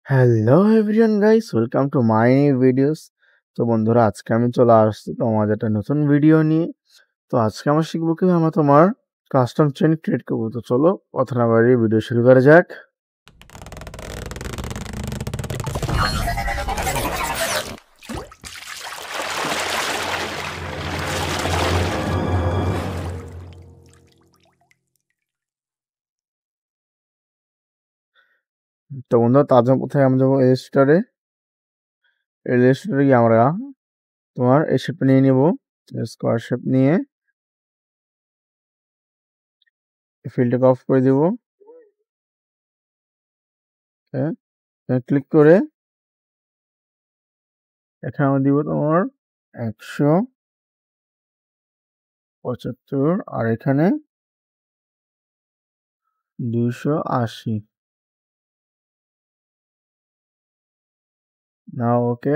Hello everyone guys, welcome to my videos. তো বন্ধুরা, আজকে আমি চলে আসছি তোমাদের একটা নতুন ভিডিও নিয়ে। তো আজকে আমরা শিখবো কিভাবে আমরা তোমার কাস্টম চেইন ক্রিয়েট করবো। তো চলো কথা না বাড়িয়ে ভিডিও শুরু করা যাক। তো বন্ধুরা, তার জন্য প্রথমে আমরা যাবো রেজিস্টারে। রেজিস্টারে গিয়ে আমরা তোমার এই শেপ নিয়ে নিব, স্কোয়ার শেপ নিয়ে ফিল্ডটাকে অফ করে দিব। ক্লিক করে এখানে আমরা দিব তোমার 175 আর এখানে 280। নাও ওকে।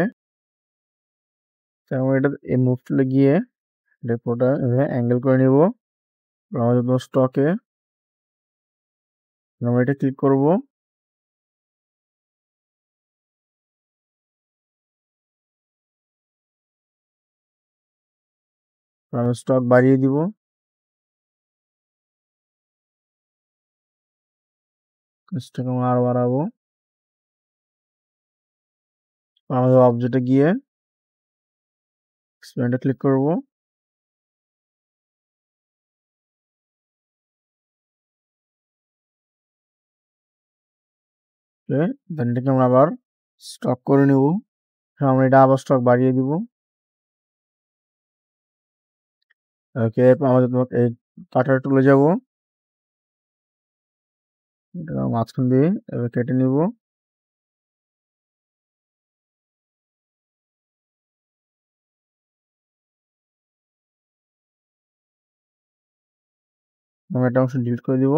আমরা এটা এই মুভ টুলে গিয়ে এটা পুরোটা অ্যাঙ্গেল করে নিব। আমাদের স্টকে আমরা এটা ক্লিক করব। আমরা স্টক বাড়িয়ে দিব। স্টক আমরা আরো বাড়াবো। আমাদের অবজেক্টে গিয়ে এক্সপ্যান্ডে ক্লিক করব। দেন এটাকে আমরা আবার স্টক করে নিব। আমরা এটা আবার স্টক বাড়িয়ে দিব। ওকে, আমাদের এই কাটার টুলে যাব। এটা মাঝখান দিয়ে এবার কেটে নিব। আমরা এটা অংশ ডিলিট করে দিব।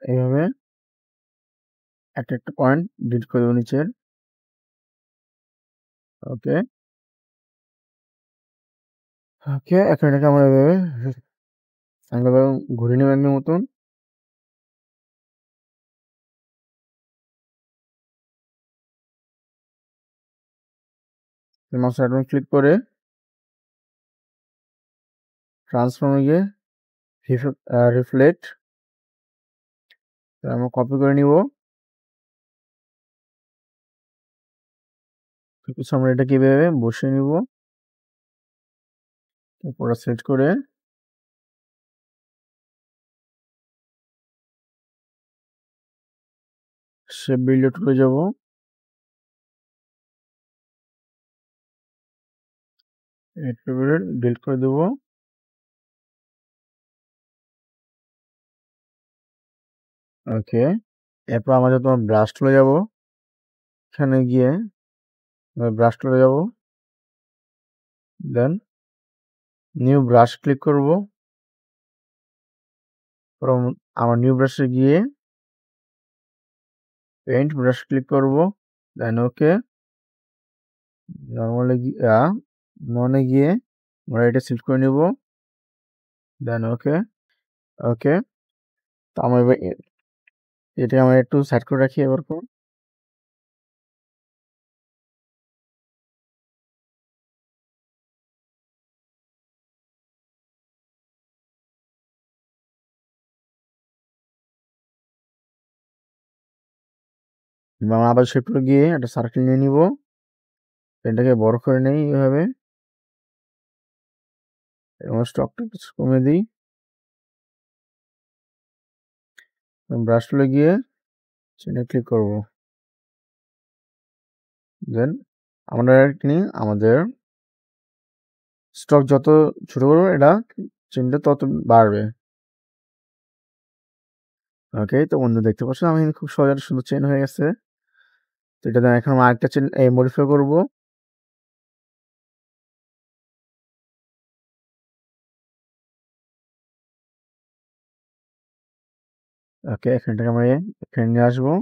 এইভাবে একটা একটা পয়েন্ট ডিলিট করে দেবো নিচের। ওকে ওকে, এখন এটাকে আমরা এভাবে ঘুরে নেব একদম মতন। মাউস বাটন ক্লিক করে ট্রান্সফর্মে গিয়ে রিফ্লেক্ট আমরা কপি করে নিব। আমরা এটা কিভাবে বসিয়ে নিব, পুরো সেট করে শেপ বিল্ডে টুলে যাব। ডিলিট করে দেব। ওকে, এরপর আমাদের তোমার ব্রাশ টুলে যাব। এখানে গিয়ে ব্রাশ টুলে যাব, দেন নিউ ব্রাশ ক্লিক করব। আমার নিউ ব্রাশে গিয়ে পেইন্ট ব্রাশ ক্লিক করব, দেন ওকে। নর্মালে গিয়ে আমরা এটা সিলেক্ট করে নিব, দেন ওকে ওকে। তো আমরা এবার এটা আমরা একটু সাইড করে রাখি এবার। আমরা আবার শেপে গিয়ে একটা সার্কেল নিয়ে নিব, এটাকে বড় করে নেই এইভাবে এবং স্টকটা কিছু কমে দিই। ব্রাশ টুলে গিয়ে চেনে ক্লিক করব, দেন আমরা আমাদের স্টক যত ছোট করবো এটা চেনটা তত বাড়বে। ওকে, তো বন্ধু দেখতে পাচ্ছ আমি খুব সহজ একটা সুন্দর চেন হয়ে গেছে। তো এটা এখন আমি আরেকটা চেন মডিফাই করব। ওকে, এখানটাকে আমরা এখানে নিয়ে আসবো,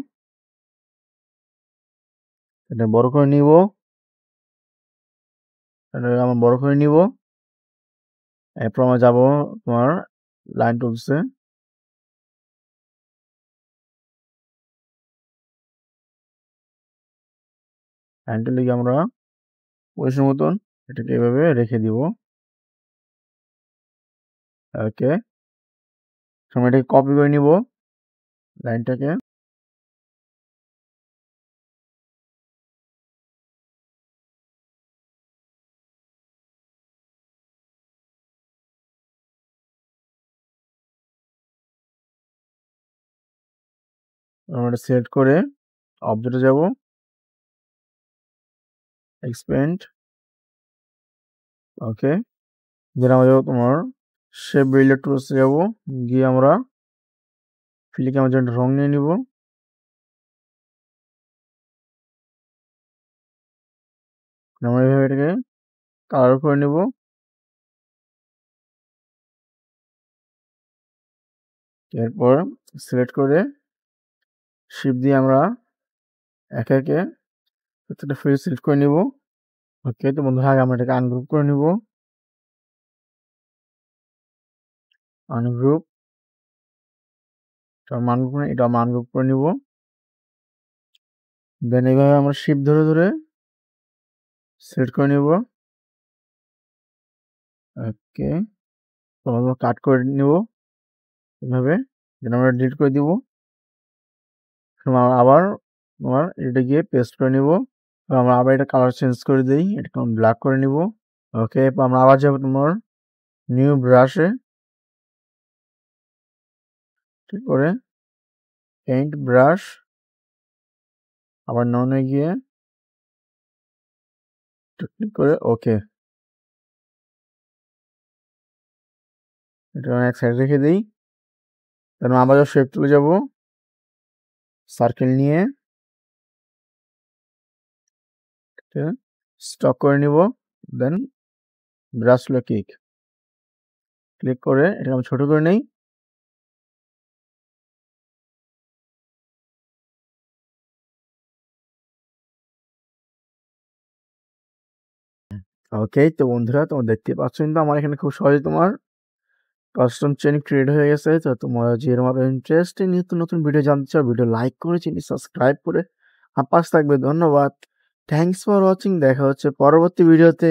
এটা বড় করে নিব। এটা আমরা বড় করে নিব। এরপর আমরা যাব তোমার লাইন টুলসে। লাইনটা লিখে আমরা পজিশন মতন এটাকে এভাবে রেখে দিব। ওকে, আমরা এটাকে কপি করে নিব লাইনটাকে। আমরা এটা সিলেক্ট করে অবজেক্টে যাব, এক্সপ্যান্ড। ওকে, দেন আমরা যাবো তোমার শেপ বিল্ডার টুলসে যাব, গিয়ে আমরা ফিলিকে আমরা রং নিয়ে নিব। আমরা এইভাবে এটাকে কালার করে নিব। এরপর সিলেক্ট করে শিফট দিয়ে আমরা একে একে প্রত্যেকটা ফেস সিলেক্ট করে নিব। ওকে, তো বন্ধুরা আগে আমরা এটাকে আনগ্রুপ করে নিব। আনগ্রুপ, এটা আনগ্রুপ করে নিব। দেন এইভাবে আমরা শিফট ধরে ধরে সিলেক্ট করে নিব। ওকে, তো আমরা কাট করে নিব এভাবে। দেন আমরা ডিলিট করে দিব। আবার তোমার এটা গিয়ে পেস্ট করে নিব। আমরা আবার এটা কালার চেঞ্জ করে দিই, এটাকে আমরা ব্ল্যাক করে নিব। ওকে, আমরা আবার যাবো তোমার নিউ ব্রাশে, ঠিক করে পেইন্ট ব্রাশ, আবার ননে গিয়ে ক্লিক করে ওকে, এটা এক সাইড রেখে দিই। দেন আবার শেপ তুলে যাব, সার্কেল নিয়ে স্টক করে নিব। দেন ব্রাশ ক্লিক করে এটা আমি ছোট করে নেই। ওকে, তো বন্ধুরা তোমরা দেখতে পাচ্ছ কিন্তু আমার এখানে খুব সহজে তোমার কাস্টম চেইন ক্রিয়েট হয়ে গেছে। তো তোমরা যে এরকম ইন্টারেস্টিং নিত্য নতুন ভিডিও জানতে চাও, ভিডিও লাইক করে চ্যানেল সাবস্ক্রাইব করে আমার পাশে থাকবে। ধন্যবাদ, থ্যাংকস ফর ওয়াচিং। দেখা হচ্ছে পরবর্তী ভিডিওতে।